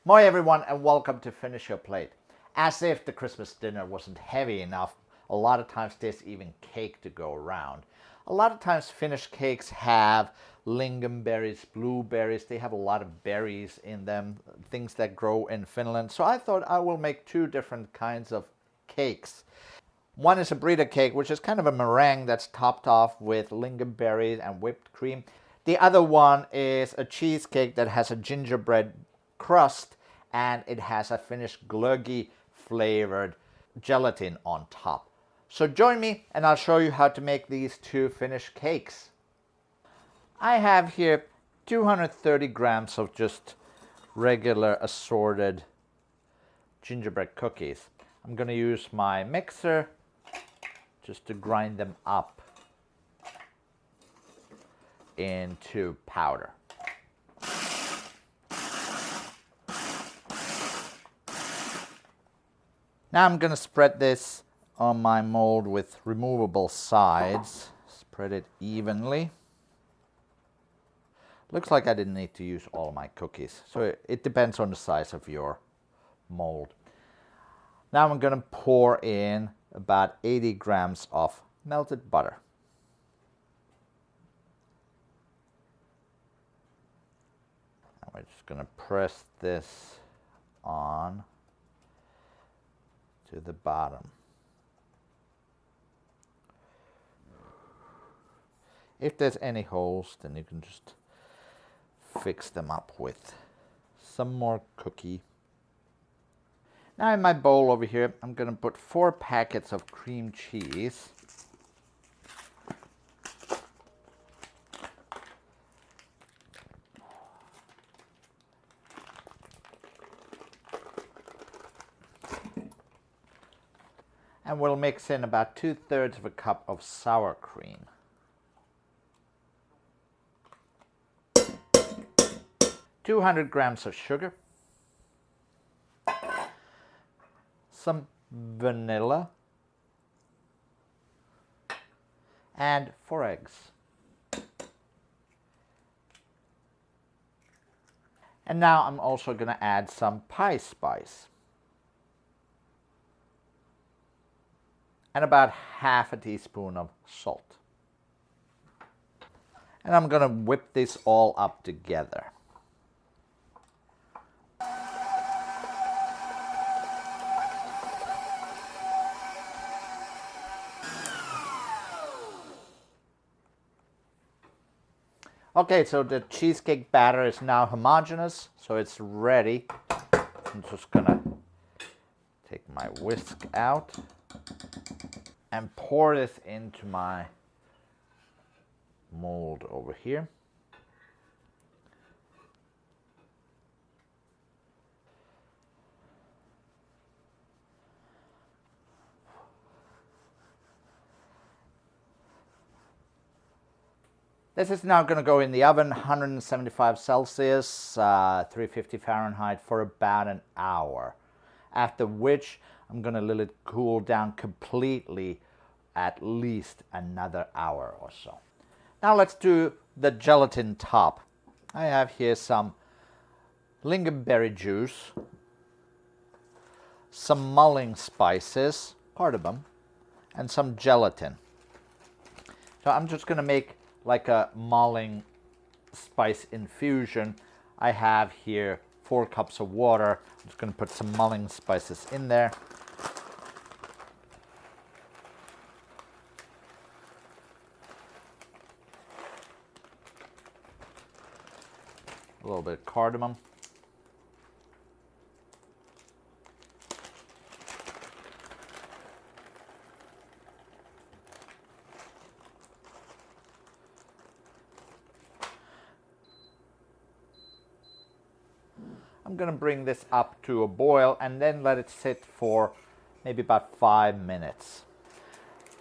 Moi everyone and welcome to Finish Your Plate. As if the Christmas dinner wasn't heavy enough, a lot of times there's even cake to go around. A lot of times Finnish cakes have lingonberries, blueberries, they have a lot of berries in them, things that grow in Finland. So I thought I will make two different kinds of cakes. One is a burrito cake, which is kind of a meringue that's topped off with lingonberries and whipped cream. The other one is a cheesecake that has a gingerbread crust and it has a Finnish glöggi flavored gelatin on top. So join me and I'll show you how to make these two Finnish cakes. I have here 230 grams of just regular assorted gingerbread cookies. I'm going to use my mixer just to grind them up into powder. Now I'm going to spread this on my mold with removable sides. Spread it evenly. Looks like I didn't need to use all my cookies, so it depends on the size of your mold. Now I'm going to pour in about 80 grams of melted butter. And we're just going to press this on to the bottom. If there's any holes, then you can just fix them up with some more cookie. Now in my bowl over here, I'm going to put 4 packets of cream cheese. And we'll mix in about 2/3 of a cup of sour cream. $200 grams of sugar, some vanilla, and 4 eggs. And now I'm also going to add some pie spice. And about half a teaspoon of salt. And I'm going to whip this all up together. Okay, so the cheesecake batter is now homogeneous, so it's ready. I'm just gonna take my whisk out and pour this into my mold over here. This is now going to go in the oven, 175 Celsius, 350 Fahrenheit for about an hour. After which, I'm going to let it cool down completely at least another hour or so. Now let's do the gelatin top. I have here some lingonberry juice, some mulling spices, cardamom, and some gelatin. So I'm just going to make like a mulling spice infusion. I have here 4 cups of water. I'm just going to put some mulling spices in there. A little bit of cardamom. I'm going to bring this up to a boil and then let it sit for maybe about 5 minutes.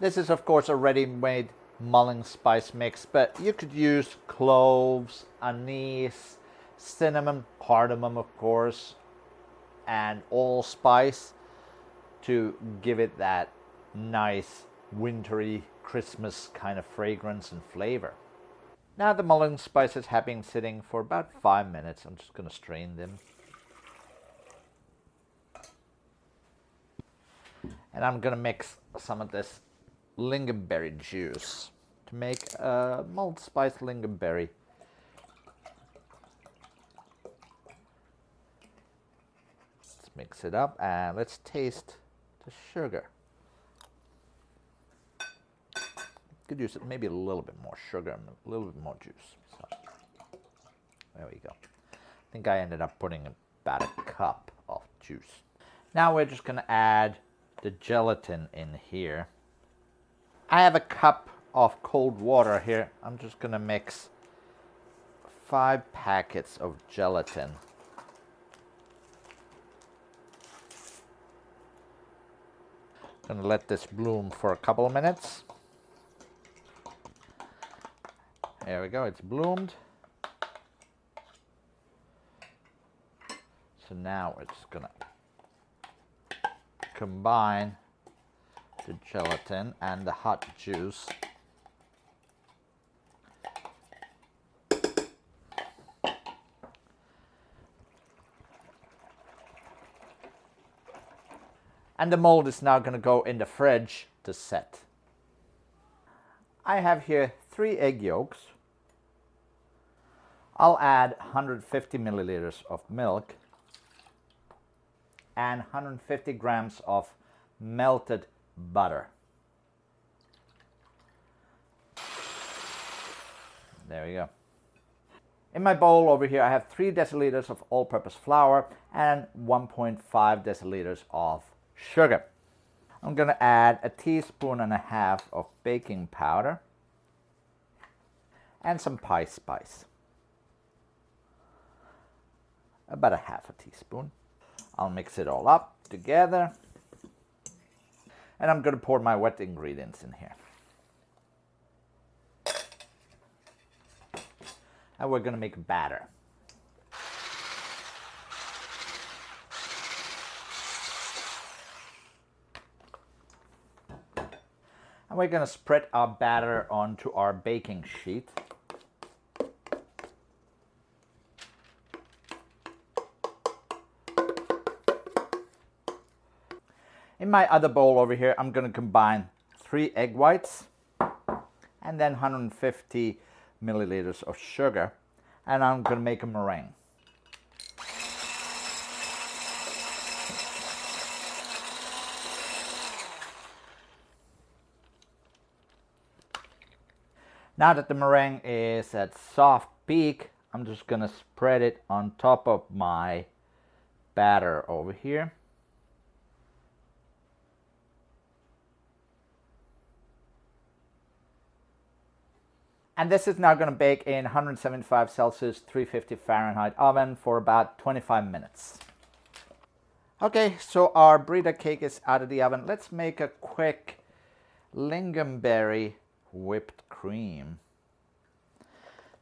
This is of course a ready-made mulling spice mix, but you could use cloves, anise, cinnamon, cardamom of course, and allspice to give it that nice wintry Christmas kind of fragrance and flavor. Now the mulling spices have been sitting for about 5 minutes. I'm just going to strain them. And I'm gonna mix some of this lingonberry juice to make a mulled spice lingonberry. Let's mix it up and let's taste the sugar. Could use it maybe a little bit more sugar and a little bit more juice. So, there we go. I think I ended up putting about a cup of juice. Now we're just gonna add the gelatin in here. I have a cup of cold water here. I'm just gonna mix 5 packets of gelatin. Gonna let this bloom for a couple of minutes. There we go, it's bloomed. So now we're just gonna combine the gelatin and the hot juice. And the mold is now going to go in the fridge to set. I have here 3 egg yolks. I'll add 150 milliliters of milk and 150 grams of melted butter. There we go. In my bowl over here I have 3 deciliters of all-purpose flour and 1.5 deciliters of sugar. I'm going to add a teaspoon and a half of baking powder and some pie spice. About a half a teaspoon. I'll mix it all up together. And I'm going to pour my wet ingredients in here. And we're going to make a batter. And we're going to spread our batter onto our baking sheet. In my other bowl over here, I'm going to combine 3 egg whites and then 150 milliliters of sugar, and I'm going to make a meringue. Now that the meringue is at soft peak, I'm just going to spread it on top of my batter over here. And this is now going to bake in 175 Celsius, 350 Fahrenheit oven for about 25 minutes. Okay, so our burrito cake is out of the oven. Let's make a quick lingonberry whipped cream.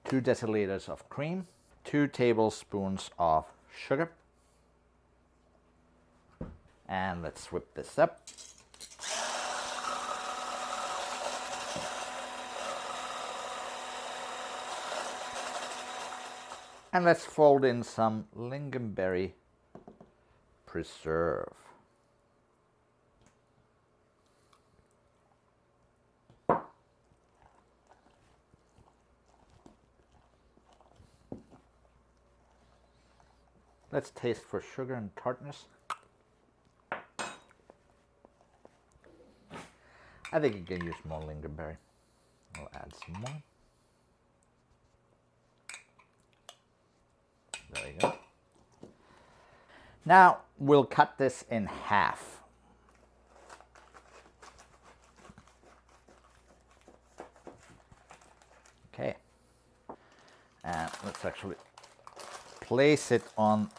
2 deciliters of cream, 2 tablespoons of sugar. And let's whip this up. And let's fold in some lingonberry preserve. Let's taste for sugar and tartness. I think you can use more lingonberry. I'll add some more. There we go. Now we'll cut this in half. Okay. And let's actually place it on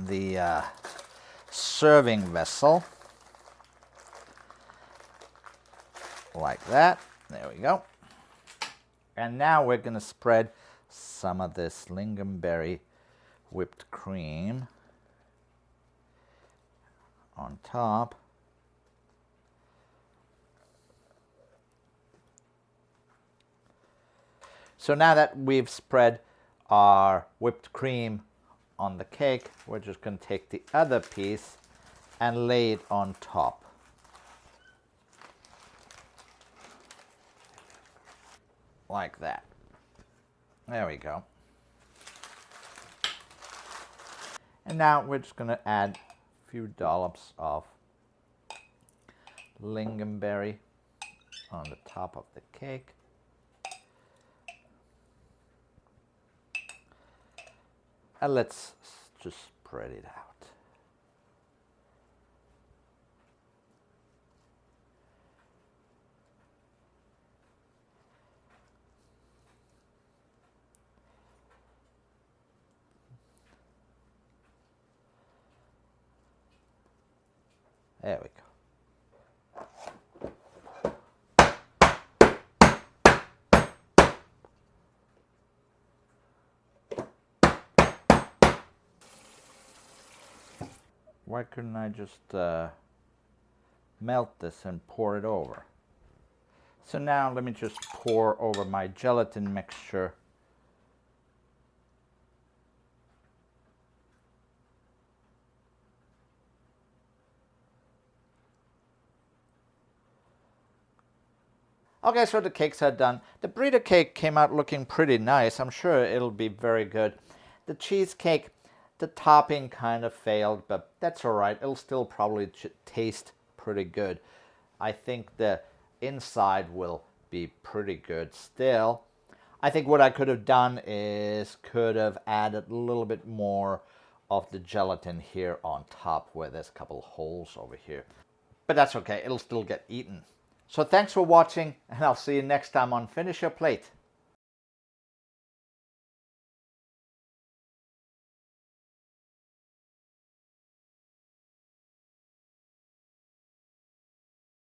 the serving vessel. Like that. There we go. And now we're going to spread some of this lingonberry whipped cream on top. So now that we've spread our whipped cream on the cake, we're just going to take the other piece and lay it on top. Like that. There we go. And now we're just going to add a few dollops of lingonberry on the top of the cake. And let's just spread it out. There we go. Why couldn't I just melt this and pour it over? So now let me just pour over my gelatin mixture. Okay, so the cakes are done. The burrito cake came out looking pretty nice. I'm sure it'll be very good. The cheesecake, the topping kind of failed, but that's all right. It'll still probably taste pretty good. I think the inside will be pretty good still. I think what I could have done is could have added a little bit more of the gelatin here on top where there's a couple holes over here. But that's okay. It'll still get eaten. So thanks for watching, and I'll see you next time on Finish Your Plate.